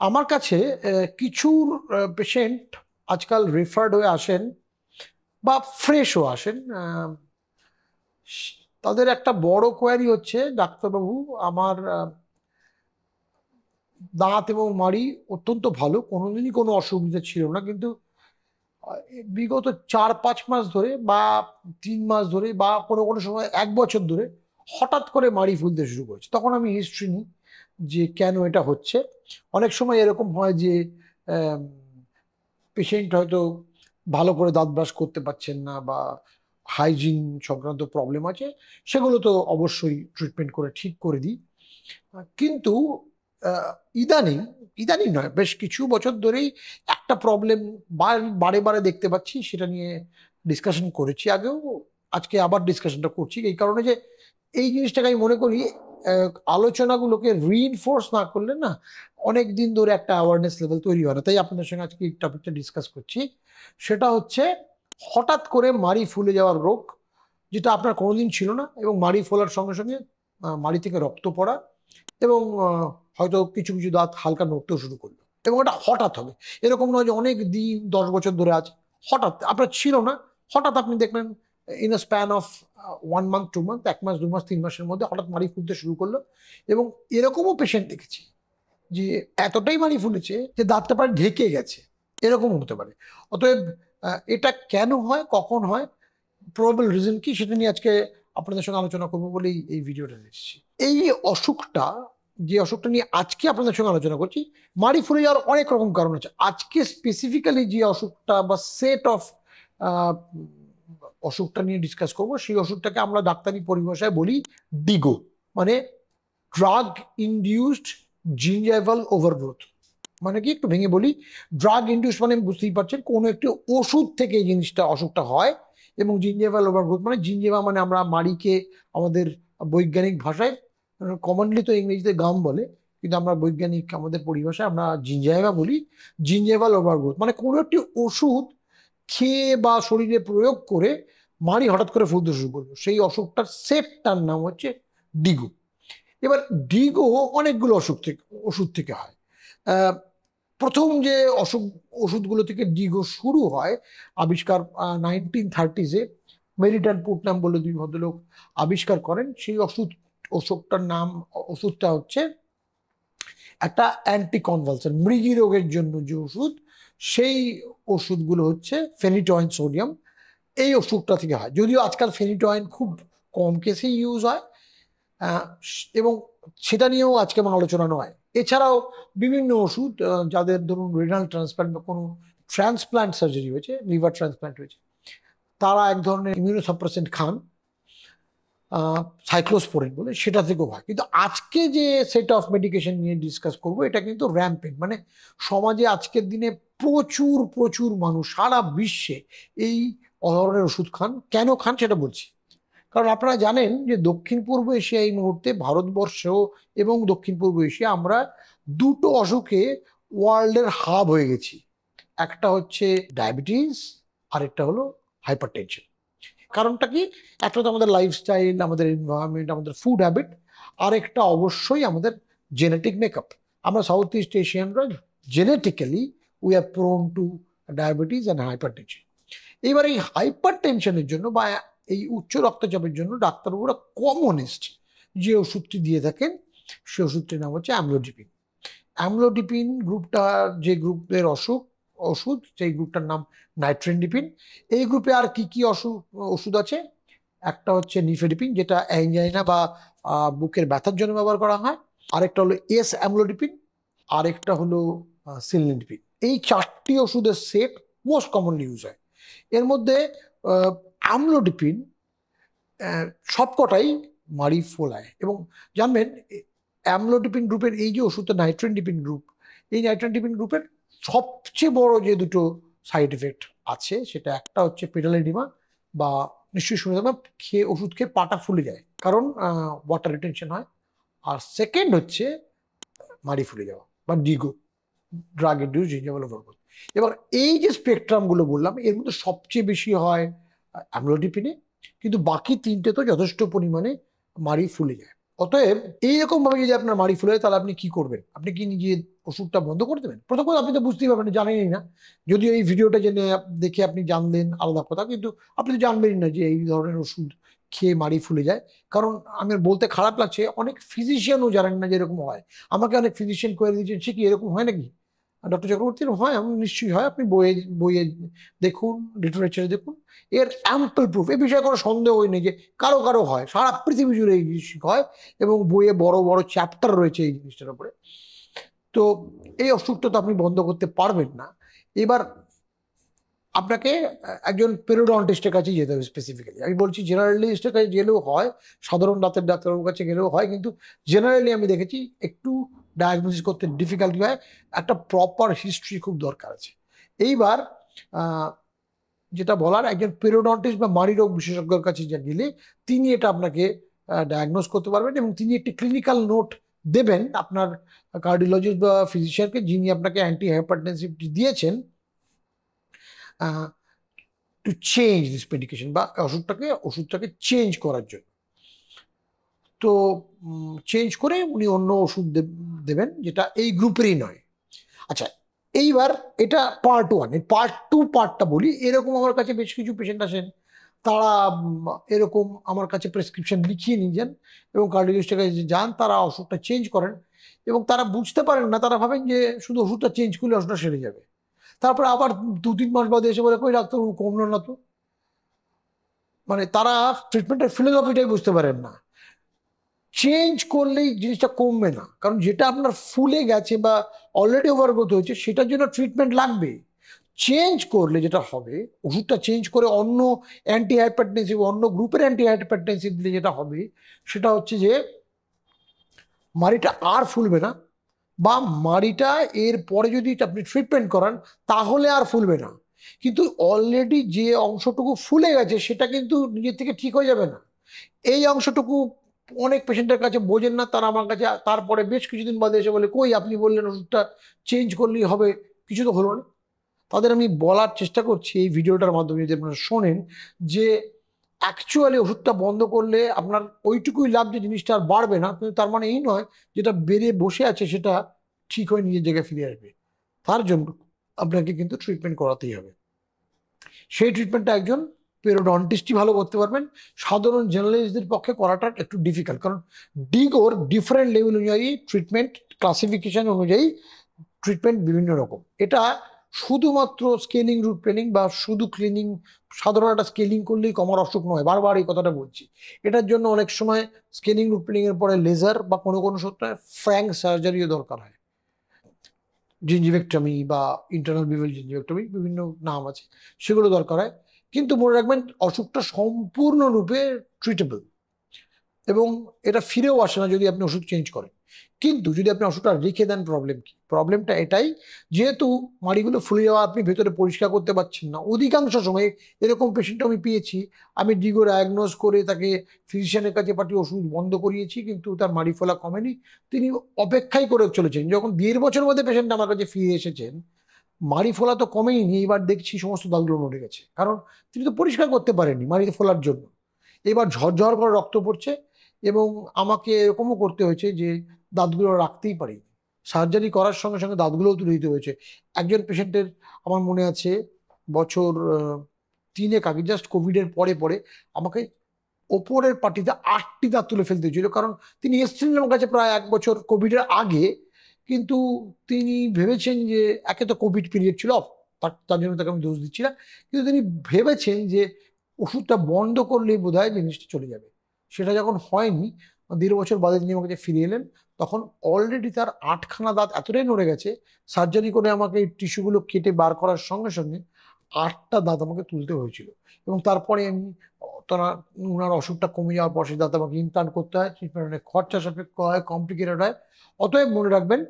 আমার কাছে কিছু পেশেন্ট আজকাল রেফার্ড হয়ে আসেন বা ফ্রেশও আসেন। তাদের একটা বড় কোয়ারি হচ্ছে, ডাক্তারবাবু আমার দাঁত এবং মাড়ি অত্যন্ত ভালো, কোনোদিনই কোনো অসুবিধা ছিল না, কিন্তু বিগত 4-5 মাস ধরে বা 3 মাস ধরে বা কোনো কোনো সময় 1 বছর ধরে হঠাৎ করে মাড়ি ফুলতে শুরু করেছে। তখন আমি হিস্ট্রি নিই যে কেন এটা হচ্ছে। অনেক সময় এরকম হয় যে পেশেন্ট হয়তো ভালো করে দাঁত ব্রাশ করতে পারছেন না বা হাইজিন সংক্রান্ত প্রবলেম আছে, সেগুলো তো অবশ্যই ট্রিটমেন্ট করে ঠিক করে দিই। কিন্তু ইদানিং ইদানিং নয়, বেশ কিছু বছর ধরেই একটা প্রবলেম বারে বারে দেখতে পাচ্ছি, সেটা নিয়ে ডিসকাশন করেছি আগেও, আজকে আবার ডিসকাশনটা করছি এই কারণে যে এই জিনিসটাকে আমি মনে করি আলোচনাগুলোকে রিইনফোর্স না করলে না অনেক দিন ধরে একটা অ্যাওয়ারনেস লেভেল তৈরি হয় না। তাই আপনাদের সঙ্গে আজকে এই টপিকটা ডিসকাস করছি। সেটা হচ্ছে হঠাৎ করে মাড়ি ফুলে যাওয়ার রোগ, যেটা আপনার কোনোদিন ছিল না, এবং মাড়ি ফোলার সঙ্গে সঙ্গে মাড়ি থেকে রক্ত পড়া, এবং হয়তো কিছু কিছু দাঁত হালকা নড়তেও শুরু করলো, এবং এটা হঠাৎ হবে। এরকম নয় যে অনেক দিন 10 বছর ধরে আছে, হঠাৎ আপনার ছিল না, হঠাৎ আপনি দেখলেন in a span of 1 month 2 month, 1 মাস 2 মাস 3 মাসের মধ্যে হঠাৎ মাড়ি ফুলতে শুরু করলো। এবং এরকমও পেশেন্ট দেখেছি যে এতটাই মাড়ি ফুলেছে যে দাঁতটা প্রায় ঢেকে গেছে, এরকম হতে পারে। অতএব এটা কেন হয়, কখন হয়, প্রবাবল রিজন কি, সেটা নিয়ে আজকে আপনাদের সঙ্গে আলোচনা করবো বলেই এই ভিডিওটা এসেছি। এই অসুখটা, যে অসুখটা নিয়ে আজকে আপনাদের সঙ্গে আলোচনা করছি, মাড়ি ফুলে যাওয়ার অনেক রকম কারণ আছে। আজকে স্পেসিফিক্যালি যে অসুখটা বা সেট অফ অসুখটা নিয়ে ডিসকাস করবো, সেই অসুখটাকে আমরা ডাক্তারি পরিভাষায় বলি ডিগো, মানে ড্রাগ ইনডিউসড জিঞ্জাইভাল ওভারগ্রোথ। মানে কি, একটু ভেঙে বলি। ড্রাগ ইনডিউস মানে বুঝতেই পারছেন, কোনো একটি ওষুধ থেকে এই জিনিসটা, অসুখটা হয়। এবং জিঞ্জেভাল ওভারগ্রোথ মানে, জিঞ্জেভা মানে আমরা মাড়িকে আমাদের বৈজ্ঞানিক ভাষায়, কমনলি তো ইংরেজিতে গাম বলে, কিন্তু আমরা বৈজ্ঞানিক আমাদের পরিভাষায় আমরা জিঞ্জেভা বলি। জিঞ্জেভাল ওভারগ্রোথ মানে কোনো একটি ওষুধ খেয়ে বা শরীরে প্রয়োগ করে মাড়ি হঠাৎ করে ফুলতে শুরু করলো, সেই অসুখটার সেটটার নাম হচ্ছে ডিগো। এবার ডিগো অনেকগুলো ওষুধ থেকে হয়। প্রথম যে ওষুধগুলো থেকে ডিগো শুরু হয়, আবিষ্কার 1930s-এ মেরিটান পুটনাম বলে দুই ভদ্রলোক আবিষ্কার করেন। সেই ওষুধটা হচ্ছে একটা অ্যান্টিকনভালসেন্ট, মৃগী রোগের জন্য যে ওষুধ, সেই ওষুধগুলো হচ্ছে ফেনিটয়েন সোডিয়াম। এই ওষুধটা থেকে হয়, যদিও আজকাল ফেনিটয়েন খুব কম কেসেই ইউজ হয়, এবং সেটা নিয়েও আজকে আমার আলোচনা নয়। এছাড়াও বিভিন্ন ওষুধ, যাদের ধরুন রেনাল ট্রান্সপ্লান্ট বা কোনো ট্রান্সপ্লান্ট সার্জারি হয়েছে, লিভার ট্রান্সপ্লান্ট হয়েছে, তারা এক ধরনের ইমিউনোসাপ্রেসেন্ট খান, সাইক্লোস্পোরিন বলে, সেটা থেকেও হয়। কিন্তু আজকে যে সেট অফ মেডিকেশন নিয়ে ডিসকাস করবো, এটা কিন্তু র্যাম্পেন্ট, মানে সমাজে আজকের দিনে প্রচুর প্রচুর মানুষ সারা বিশ্বে এই ধরনের ওষুধ খান। কেন খান সেটা বলছি। কারণ আপনারা জানেন যে দক্ষিণ পূর্ব এশিয়া এই মুহূর্তে, ভারতবর্ষ এবং দক্ষিণ পূর্ব এশিয়া, আমরা দুটো অসুখে ওয়ার্ল্ডের হাব হয়ে গেছি। একটা হচ্ছে ডায়াবেটিস, আরেকটা হলো হাইপারটেনশন। কারণটা কি? একটা তো আমাদের লাইফস্টাইল, আমাদের এনভায়রনমেন্ট, আমাদের ফুড হ্যাবিট, আরেকটা অবশ্যই আমাদের জেনেটিক মেকআপ। আমরা সাউথ ইস্ট এশিয়ানরা genetically we are prone to diabetes and hypertension. এবার এই হাইপার টেনশনের জন্য বা এই উচ্চ রক্তচাপের জন্য ডাক্তারবাবুরা কমনেস্ট যে ওষুধটি দিয়ে থাকেন, সে ওষুধটির নাম হচ্ছে অ্যামলোডিপিন। অ্যামলোডিপিন গ্রুপটা যে গ্রুপের ওষুধ, সেই গ্রুপটার নাম নাইট্রেনডিপিন। এই গ্রুপে আর কি কি ওষুধ আছে? একটা হচ্ছে নিফেডিপিন, যেটা অ্যাঞ্জাইনা বা বুকের ব্যথার জন্য ব্যবহার করা হয়। আরেকটা হলো এস অ্যামলোডিপিন, আরেকটা হলো সিলনিডিপিন। এই চারটি ওষুধের সেট মোস্ট কমনলি ইউজ হয়। এর মধ্যে অ্যামলোডিপিন সবকটাই মাড়ি ফোলায়। এবং জানবেন, অ্যামলোডিপিন গ্রুপের এই যে ওষুধটা নাইট্রেনডিপিন গ্রুপ, এই নাইট্রেনডিপিন গ্রুপের সবচেয়ে বড় যে দুটো সাইড এফেক্ট আছে, সেটা একটা হচ্ছে পেডাল এডিমা, বা নিশ্চয়ই শুনে যাবেন, ওষুধ খেয়ে পাটা ফুলে যায়, কারণ ওয়াটার রিটেনশন হয়। আর সেকেন্ড হচ্ছে মাড়ি ফুলে যাওয়া বা ডিগো, ড্রাগ ইনডিউস জিঞ্জাভাল ওভারগ্রোথ। এবার এই যে স্পেকট্রামগুলো বললাম, এর মধ্যে সবচেয়ে বেশি হয় অ্যামলোডিপিনে, কিন্তু বাকি তিনটে তো যথেষ্ট পরিমাণে মাড়ি ফুলে যায়। অতএব এইরকম ভাবে যদি আপনার মাড়ি ফুলে তাহলে আপনি কি করবেন? আপনি কি নিজে ওষুধটা বন্ধ করে দেবেন? প্রথম কথা আপনি তো বুঝতেই পারবেন, জানেনই না। যদিও এই ভিডিওটা জেনে দেখে আপনি জানলেন আলাদা কথা, কিন্তু আপনি তো জানবেনই না যে এই ধরনের ওষুধ খেয়ে মাড়ি ফুলে যায়। কারণ আমার বলতে খারাপ লাগছে, অনেক ফিজিশিয়ানও জানেন না যে এরকম হয়। আমাকে অনেক ফিজিশিয়ান কোয়েরি দিয়েছেন, সে কি এরকম হয় নাকি? ডক্টর চক্রবর্তী, হয়, আমি নিশ্চয়ই হয়, আপনি বইয়ে বইয়ে দেখুন, লিটারেচারে দেখুন, এর অ্যাম্পল প্রুফ, এ বিষয়ে কোনো সন্দেহই নেই যে কারো কারো হয়, সারা পৃথিবী জুড়ে এই জিনিস হয় এবং বইয়ে বড় বড় চ্যাপ্টার রয়েছে এই জিনিসটার উপরে। তো এই অসুখটা তো আপনি বন্ধ করতে পারবেন না। এবার আপনাকে একজন পেরোডন্টিস্টের কাছে যেতে হবে স্পেসিফিক্যালি। আমি বলছি জেনারেলিস্টের কাছে গেলেও হয়, সাধারণ দাঁতের ডাক্তারবাবুর কাছে গেলেও হয়, কিন্তু জেনারেলি আমি দেখেছি একটু ডায়াগনোসিস করতে ডিফিকাল্টি হয়। একটা প্রপার হিস্ট্রি খুব দরকার আছে। এইবার যেটা বলার, একজন পেরোডন্টিস্ট বা মাড়ি রোগ বিশেষজ্ঞের কাছে যা গেলে তিনি এটা আপনাকে ডায়াগনোস করতে পারবেন এবং তিনি একটি ক্লিনিক্যাল নোট দেবেন আপনার কার্ডিওলজিস্ট বা ফিজিশিয়ানকে, যিনি আপনাকে অ্যান্টি হাইপারটেনসিভ দিয়েছেন, টু চেঞ্জ দিস মেডিকেশন, বা ওষুধটাকে চেঞ্জ করার জন্য। তো চেঞ্জ করে উনি অন্য ওষুধ দেবেন যেটা এই গ্রুপেরই নয়। আচ্ছা, এইবার এটা পার্ট ওয়ান। এই পার্ট টু পার্টটা বলি। এরকম আমার কাছে বেশ কিছু পেশেন্ট আসেন, তারা এরকম আমার কাছে প্রেসক্রিপশন লিখিয়ে নিয়ে যান এবং কার্ডিওলজিস্টের কাছে যান, তারা ওষুধটা চেঞ্জ করেন এবং তারা বুঝতে পারেন না, তারা ভাবেন যে শুধু ওষুধটা চেঞ্জ করলে ওষুধটা সেরে যাবে। তারপরে আবার 2-3 মাস বাদে এসে বলে, কই ডাক্তার কমলো না তো। মানে তারা ট্রিটমেন্টের ফিলোসফিটাই বুঝতে পারেন না। চেঞ্জ করলেই জিনিসটা কমবে না, কারণ যেটা আপনার ফুলে গেছে বা অলরেডি ওভারগ্রোথ হয়েছে সেটার জন্য ট্রিটমেন্ট লাগবে। চেঞ্জ করলে যেটা হবে, ওষুধটা চেঞ্জ করে অন্য অ্যান্টি হাইপারটেনসিভ, অন্য গ্রুপের অ্যান্টি হাইপারটেনসিভ দিলে যেটা হবে সেটা হচ্ছে যে মাড়িটা আর ফুলবে না, বা মাড়িটা এর পরে যদি আপনি ট্রিটমেন্ট করান তাহলে আর ফুলবে না। কিন্তু অলরেডি যে অংশটুকু ফুলে গেছে সেটা কিন্তু নিজের থেকে ঠিক হয়ে যাবে না। এই অংশটুকু অনেক পেশেন্টের কাছে বোঝেন না, তারা আমার কাছে তারপরে বেশ কিছুদিন বাদে এসে বলে, কই আপনি বললেন ওষুধটা চেঞ্জ করলেই হবে, কিছু তো হলো না। তাদের আমি বলার চেষ্টা করছি এই ভিডিওটার মাধ্যমে, যদি আপনারা শোনেন, যে অ্যাকচুয়ালি ওষুধটা বন্ধ করলে আপনার ওইটুকুই লাভ যে জিনিসটা আর বাড়বে না, কিন্তু তার মানে এই নয় যেটা বেড়ে বসে আছে সেটা ঠিক হয়ে নিজের জায়গায় ফিরে আসবে। তার জন্য আপনাকে কিন্তু ট্রিটমেন্ট করাতেই হবে। সেই ট্রিটমেন্টটা একজন পেরোডন্টিস্টই ভালো করতে পারবেন। সাধারণ জেনারেলিস্টদের পক্ষে করাটা একটু ডিফিকাল্ট, কারণ ডিগোর ডিফারেন্ট লেভেল অনুযায়ী ট্রিটমেন্ট, ক্লাসিফিকেশন অনুযায়ী ট্রিটমেন্ট বিভিন্ন রকম। এটা শুধুমাত্র স্কেলিং, রুট প্লেনিং বা শুধু ক্লিনিং, সাধারণ একটা স্কেলিং করলেই কমার অসুখ নয়, বারবার এই কথাটা বলছি। এটার জন্য অনেক সময় স্কেলিং, রুট প্লেনিং এর পরে লেজার বা কোনো কোনো সময় ফ্র্যাঙ্ক সার্জারিও দরকার হয়, জিঞ্জিভেক্টমি বা ইন্টারনাল বিভেল জিঞ্জিভেক্টমি, বিভিন্ন নাম আছে, সেগুলো দরকার হয়। কিন্তু মনে রাখবেন অসুখটা সম্পূর্ণরূপে ট্রিটেবল এবং এটা ফিরেও আসে না যদি আপনি ওষুধ চেঞ্জ করেন। কিন্তু যদি আপনি ওষুধটা রেখে দেন, প্রবলেম কি? প্রবলেমটা এটাই, যেহেতু মাড়িগুলো ফুলে যাওয়া, আপনি ভেতরে পরিষ্কার করতে পারছেন না অধিকাংশ সময়। এরকম পেশেন্ট আমি পেয়েছি, আমি ডিগো ডায়াগনোজ করে তাকে ফিজিশিয়ানের কাছে পাঠিয়ে ওষুধ বন্ধ করিয়েছি, কিন্তু তার মাড়ি ফোলা কমেনি। তিনি অপেক্ষাই করে চলেছেন। যখন 1.5 বছর মধ্যে পেশেন্ট আমার কাছে ফিরে এসেছেন, মাড়ি ফোলা তো কমেই নি, এবার দেখছি সমস্ত দাগগুলো নড়ে গেছে, কারণ তিনি তো পরিষ্কার করতে পারেননি মাড়িতে ফোলার জন্য। এবার ঝরঝর করে রক্ত পড়ছে এবং আমাকে এরকমও করতে হয়েছে যে দাঁতগুলো রাখতেই পারিনি, সার্জারি করার সঙ্গে সঙ্গে দাঁতগুলোও তুলে দিতে হয়েছে। একজন পেশেন্টের আমার মনে আছে, বছর 3 আগে, জাস্ট কোভিডের পরে পরে আমাকে ওপরের পাটিতে 8টি দাঁত তুলে ফেলতে হয়েছিল, কারণ তিনি এসেছিলেন আমার কাছে প্রায় 1 বছর কোভিডের আগে। কিন্তু তিনি ভেবেছেন যে, একে তো কোভিড পিরিয়ড ছিল, তার জন্য তাকে আমি দোষ দিচ্ছি না, কিন্তু তিনি ভেবেছেন যে ওষুধটা বন্ধ করলেই বোধহয় জিনিসটা চলে যাবে। সেটা যখন হয়নি, 1.5 বছর বাদে তিনি আমার কাছে ফিরে এলেন, তখন অলরেডি তার 8খানা দাঁত এতটাই নড়ে গেছে, সার্জারি করে আমাকে এই টিস্যুগুলো কেটে বার করার সঙ্গে সঙ্গে 8টা দাঁত আমাকে তুলতে হয়েছিল। এবং তারপরে আমি, তারা, ওনার অসুখটা কমে যাওয়ার পর সেই দাঁত আমাকে ইমপ্লান্ট করতে হয়, ট্রিটমেন্ট অনেক খরচা সাপেক্ষ হয়, কমপ্লিকেটেড হয়। অতএব মনে রাখবেন,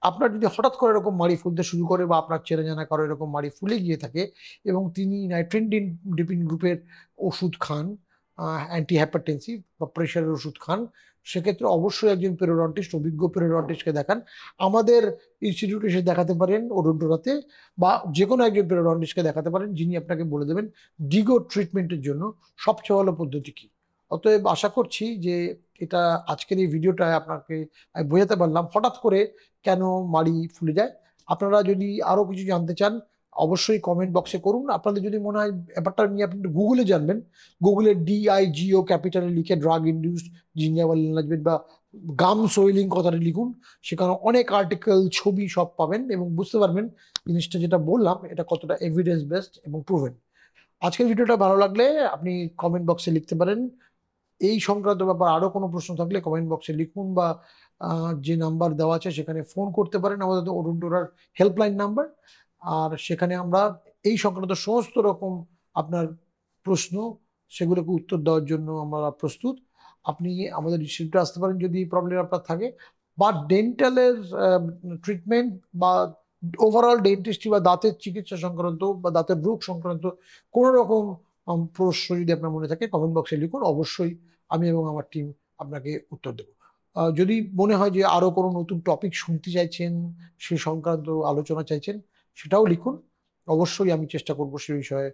আপনার যদি হঠাৎ করে এরকম মাড়ি ফুলতে শুরু করে বা আপনার চেনা জানা কারো এরকম মাড়ি ফুলে গিয়ে থাকে এবং তিনি নাইট্রেন্ডিন ডিপিন গ্রুপের ওষুধ খান, অ্যান্টি হাইপারটেনসিভ বা প্রেশারের ওষুধ খান, সেক্ষেত্রে অবশ্যই একজন পেরোডন্টিস্ট, অভিজ্ঞ পেরোডন্টিস্টকে দেখান। আমাদের ইনস্টিটিউটে এসে দেখাতে পারেন ওডোন্টোরাতে, বা যে কোনো একজন পেরোডন্টিস্টকে দেখাতে পারেন, যিনি আপনাকে বলে দেবেন ডিগো ট্রিটমেন্টের জন্য সবচেয়ে ভালো পদ্ধতি কি। অতএব আশা করছি যে এটা আজকের এই ভিডিওটায় আপনাকে আমি বোঝাতে পারলাম হঠাৎ করে কেন মাড়ি ফুলে যায়। আপনারা যদি আরো কিছু জানতে চান অবশ্যই কমেন্ট বক্সে করুন। আপনাদের যদি মনে হয় ব্যাপারটা নিয়ে আপনি গুগলে জানবেন, গুগলে DIGO ক্যাপিটালে লিখে ড্রাগ ইনডিউসড জিঞ্জাভাল এনলার্জমেন্ট বা গাম সোয়েলিং কথাটা লিখুন, সেখানে অনেক আর্টিকেল, ছবি সব পাবেন এবং বুঝতে পারবেন জিনিসটা যেটা বললাম এটা কতটা এভিডেন্স বেসড এবং প্রুভেন। আজকের ভিডিওটা ভালো লাগলে আপনি কমেন্ট বক্সে লিখতে পারেন। এই সংক্রান্ত ব্যাপার আরো কোনো প্রশ্ন থাকলে কমেন্ট বক্সে লিখুন বা যে নাম্বার দেওয়া আছে সেখানে ফোন করতে পারেন, আমাদের অরুণ টোরার হেল্পলাইন নাম্বার। আর সেখানে আমরা এই সংক্রান্ত সমস্ত রকম আপনার প্রশ্ন সেগুলোকে উত্তর দেওয়ার জন্য আমরা প্রস্তুত। আপনি আমাদের ইনস্টিটিউটে আসতে পারেন যদি প্রবলেম আপনার থাকে, বা ডেন্টালের ট্রিটমেন্ট বা ওভারঅল ডেন্টিস্ট্রি বা দাঁতের চিকিৎসা সংক্রান্ত বা দাঁতের রোগ সংক্রান্ত কোনো রকম প্রশ্ন যদি আপনার মনে থাকে কমেন্ট বক্সে লিখুন, অবশ্যই আমি এবং আমার টিম আপনাকে উত্তর দেব। যদি মনে হয় যে আরো কোনো নতুন টপিক শুনতে চাইছেন, সে সংক্রান্ত আলোচনা চাইছেন, সেটাও লিখুন। অবশ্যই আমি চেষ্টা করব সে বিষয়ে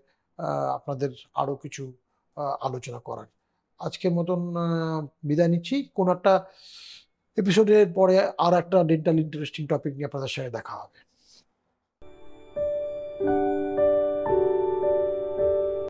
আপনাদের আরো কিছু আলোচনা করার। আজকের মতন বিদায় নিচ্ছি। কোনো একটা এপিসোডের পরে আর একটা ডেন্টাল ইন্টারেস্টিং টপিক নিয়ে আপনাদের সাথে দেখা হবে।